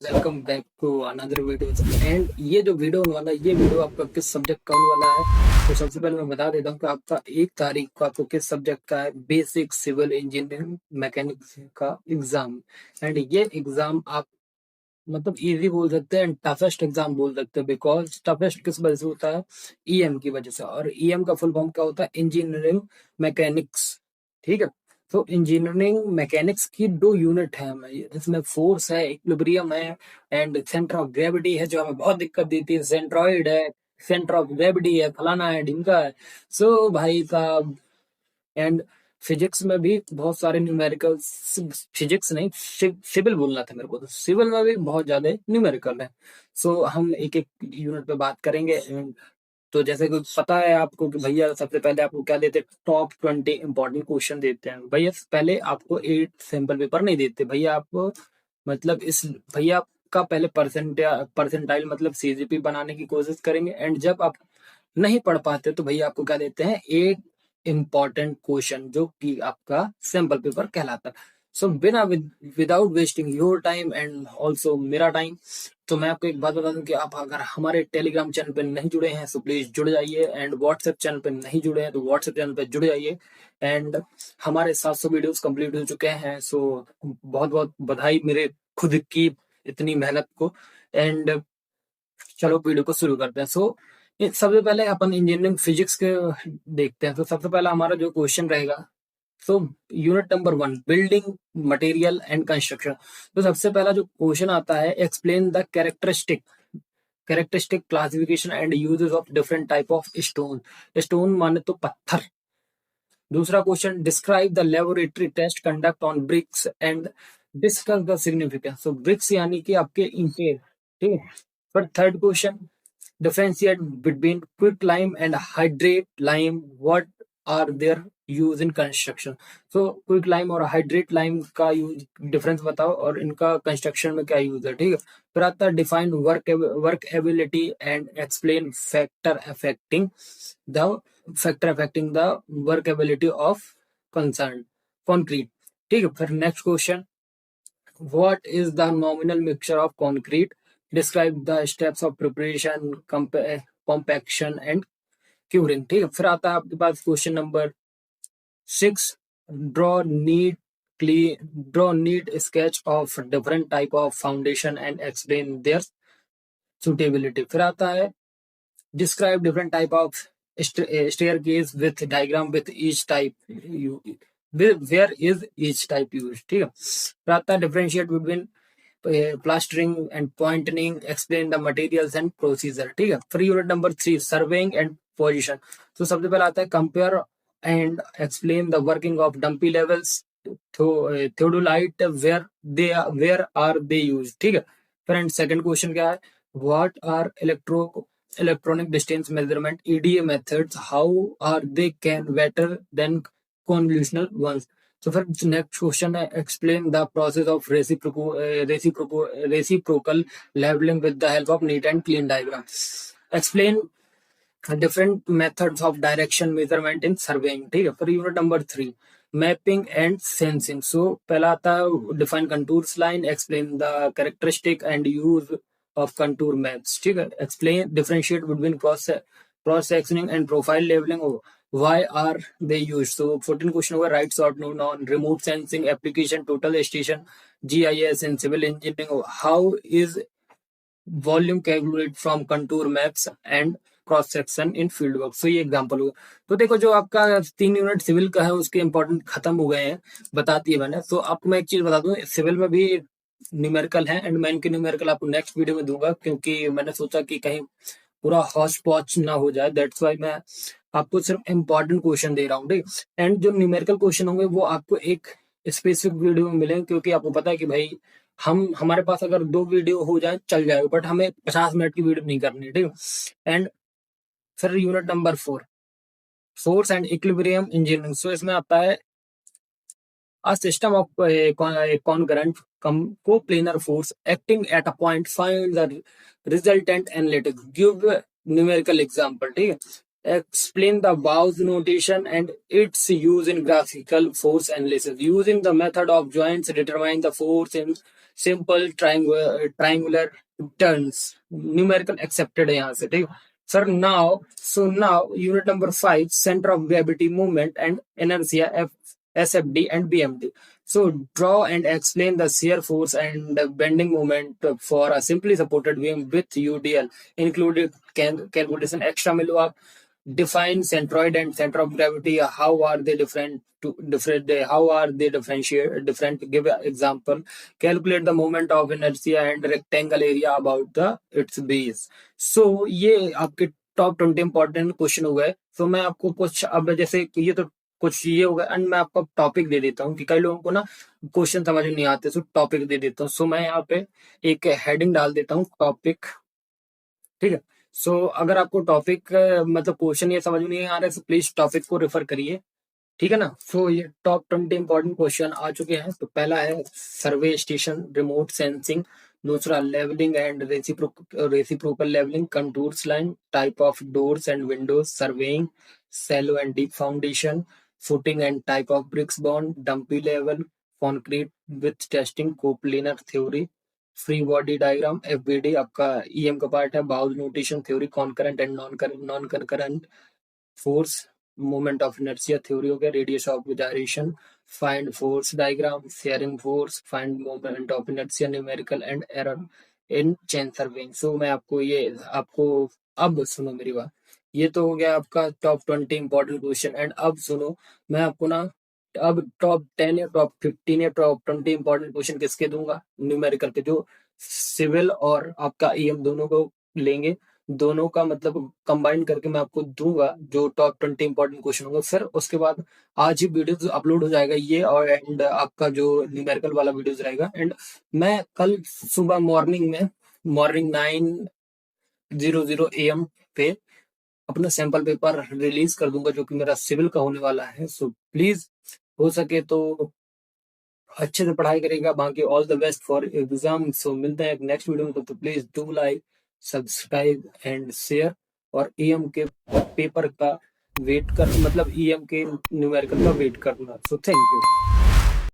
Welcome back to another video. And ये जो video होने वाला है, ये वीडियो आपका किस सब्जेक्ट का होने वाला है। तो सबसे पहले मैं बता देता हूँ कि आपका 1 तारीख को आपको किस सब्जेक्ट का है, बेसिक सिविल इंजीनियरिंग मैकेनिक्स का एग्जाम। एंड ये एग्जाम आप मतलब इजी बोल सकते हैं, टफेस्ट एग्जाम बोल सकते हैं। बिकॉज टफेस्ट किस वजह से होता है, ईएम की वजह से। और ईएम का फुल फॉर्म क्या होता है, इंजीनियरिंग मैकेनिक्स। ठीक है। तो इंजीनियरिंग मैकेनिक्स की 2 यूनिट है हमें, जिसमें फोर्स है, इक्विलिब्रियम है, एंड सेंटर ऑफ ग्रेविटी है, जो हमें बहुत दिक्कत देती है। सेंट्रॉइड है, सेंटर ऑफ ग्रेविटी है, फलाना है, ढिमका है। सो भाई साहब, एंड फिजिक्स में भी बहुत सारे न्यूमेरिकल, फिजिक्स नहीं, सिविल बोलना था मेरे को, तो सिविल में भी बहुत ज्यादा न्यूमेरिकल है। सो हम एक एक यूनिट पे बात करेंगे। And तो जैसे कि पता है आपको कि भैया सबसे पहले आपको क्या देते हैं, टॉप 20 इंपॉर्टेंट क्वेश्चन देते हैं भैया। पहले आपको 8 सैंपल पेपर नहीं देते भैया आपको, मतलब इस भैया का पहले परसेंटाइल मतलब सीजीपी बनाने की कोशिश करेंगे। एंड जब आप नहीं पढ़ पाते तो भैया आपको क्या देते हैं, 8 इंपॉर्टेंट क्वेश्चन, जो कि आपका सैंपल पेपर कहलाता है। सो बिना without wasting your time and also मेरा टाइम, तो मैं आपको एक बात बता दूं कि आप अगर हमारे टेलीग्राम चैनल पे नहीं जुड़े हैं तो प्लीज जुड़ जाइए। एंड व्हाट्सएप चैनल पे नहीं जुड़े हैं तो व्हाट्सएप चैनल पे जुड़ जाइए। एंड हमारे 700 वीडियोस कंप्लीट हो चुके हैं। सो बहुत बहुत बधाई मेरे खुद की इतनी मेहनत को। एंड चलो वीडियो को शुरू करते हैं। सबसे पहले अपन इंजीनियरिंग फिजिक्स के देखते हैं। तो सबसे पहला हमारा जो क्वेश्चन रहेगा, so unit number 1, building material and construction. तो सबसे पहला जो क्वेश्चन आता है, explain the characteristic classification and uses of different type of stone. Stone माने तो पत्थर। दूसरा question, describe the laboratory test conduct on bricks and discuss the significance. तो ब्रिक्स यानी कि आपके ईंटें, ठीक है। फिर third question, differentiate between quick lime and hydrate lime, what are their use in construction। so quick lime और hydrate lime का यूज डिफरेंस बताओ और इनका कंस्ट्रक्शन में क्या यूज है, ठीक है। फिर आता है define work ability and explain factor affecting the work ability of concern concrete, ठीक है। फिर next question, what is the nominal mixture of concrete? Describe the steps of preparation, compaction and curing, ठीक है। फिर आता है आपके पास question number 6, draw neat draw neat sketch of different type of foundation and explain their suitability. फिर आता है describe different type of staircase with diagram with each type where is each type used, ठीक है। फिर आता है differentiate between plastering and pointing, explain the materials and procedure, ठीक है। फिर unit number 3, surveying and position. तो सबसे पहले आता है compare and explain the working of dumpy levels, theodolite, where are they use, ठीक है। फिर एंड सेकंड क्वेश्चन क्या है, what are electronic distance measurement EDA methods, how are they can better than conventional ones. तो फिर next question है, explain the process of reciprocal levelling with the help of neat and clean diagram. Explain different methods of direction measurement in surveying, ठीक है। फिर unit number 3, mapping and sensing. So पहला आता है define contours line, explain the characteristic and use of contour maps, ठीक है। Explain differentiate between cross sectioning and profile levelling, why are they used। so 14 question होगा, write short note on remote sensing application, total station, GIS in civil engineering, how is volume calculate from contour maps and cross section in field work. So ये example होगा। तो देखो, जो आपका 3 unit civil का है उसके इंपॉर्टेंट खत्म हो गए हैं, बता दिए मैंने। तो आपको मैं एक चीज बता दूं, सिविल में भी न्यूमेरिकल है, एंड मैं इनके न्यूमेरिकल आपको नेक्स्ट वीडियो में दूंगा, क्योंकि मैंने सोचा कि कहीं पूरा हॉच पॉच ना हो जाए। दैट्स वाई मैं आपको सिर्फ इंपॉर्टेंट क्वेश्चन दे रहा हूँ, ठीक। एंड जो न्यूमेरिकल क्वेश्चन होंगे वो आपको एक स्पेसिफिक वीडियो में मिलेंगे, क्योंकि आपको पता है कि भाई हम हमारे पास अगर 2 वीडियो हो जाए चल जाएगा, बट हमें 50 मिनट की वीडियो नहीं करनी, ठीक है। एंड फिर unit number 4, force and equilibrium engineering. So इसमें आता है a system of concurrent coplanar force acting at a point, find the resultant analytic, give numerical example, ठीक है। explain the Bow's notation and its use in graphical force analysis, using the method of joints determine the force in simple triangular turns, numerical accepted है यहाँ से, ठीक है sir. Now unit number 5, centre of gravity movement and inertia, SFD and BMD. So draw and explain the shear force and bending moment for a simply supported beam with UDL included calculation extra में लो आप। Define centroid and center of gravity. How are they different? How are they different? Give an example. Calculate the moment of inertia and rectangle area about the its base. So ये आपके top 20 important question हो गए। तो मैं आपको कुछ अब जैसे ये तो कुछ ये होगा, एंड मैं आपको टॉपिक दे देता हूँ कि कई लोगों को ना क्वेश्चन समझ में नहीं आते, तो टॉपिक दे देता हूँ। सो मैं यहाँ पे एक हेडिंग डाल देता हूँ, टॉपिक, ठीक है। सो अगर आपको टॉपिक मतलब क्वेश्चन ये समझ में नहीं आ रहा है, तो प्लीज टॉपिक को रेफर करिए, ठीक है ना। सो ये टॉप 20 इंपॉर्टेंट क्वेश्चन आ चुके हैं। तो पहला है सर्वे स्टेशन रिमोट सेंसिंग, दूसरा levelling and reciprocal levelling, contours line, type of doors and windows, surveying, shallow and deep foundation, footing and type of bricks bond, dumpy level, concrete with testing, coplanar theory, free body diagram, FBD आपका EM का part है, bow's notation theory, concurrent and non concurrent force, moment of inertia theory हो गया, radius of gyration, find force diagram, shearing force, find moment of inertia, numerical and error in chain surveying. So मैं आपको अब सुनो मेरी बात। ये तो हो गया आपका टॉप 20 इंपॉर्टेंट क्वेश्चन। एंड अब सुनो, मैं आपको ना अब टॉप 10 या टॉप 15 या टॉप 20 इंपॉर्टेंट क्वेश्चन किसके दूंगा, न्यूमेरिकल के, जो सिविल और आपका EM दोनों को लेंगे, दोनों का मतलब कंबाइन करके मैं आपको दूंगा जो टॉप 20 इंपॉर्टेंट क्वेश्चन होंगे। फिर उसके बाद आज ही वीडियो अपलोड हो जाएगा ये, और एंड आपका जो न्यूमेरिकल वाला वीडियोस रहेगा। एंड मैं कल सुबह मॉर्निंग 9:00 AM पे अपना सैंपल पेपर रिलीज कर दूंगा, जो कि मेरा सिविल का होने वाला है। सो प्लीज हो सके तो अच्छे से पढ़ाई करेगा, बाकी all the best for exam. So मिलते हैं नेक्स्ट वीडियो में, तो please do like, subscribe and share, और EM के पेपर का वेट कर, मतलब EM के न्यूमेरिकल का वेट करना। So thank you.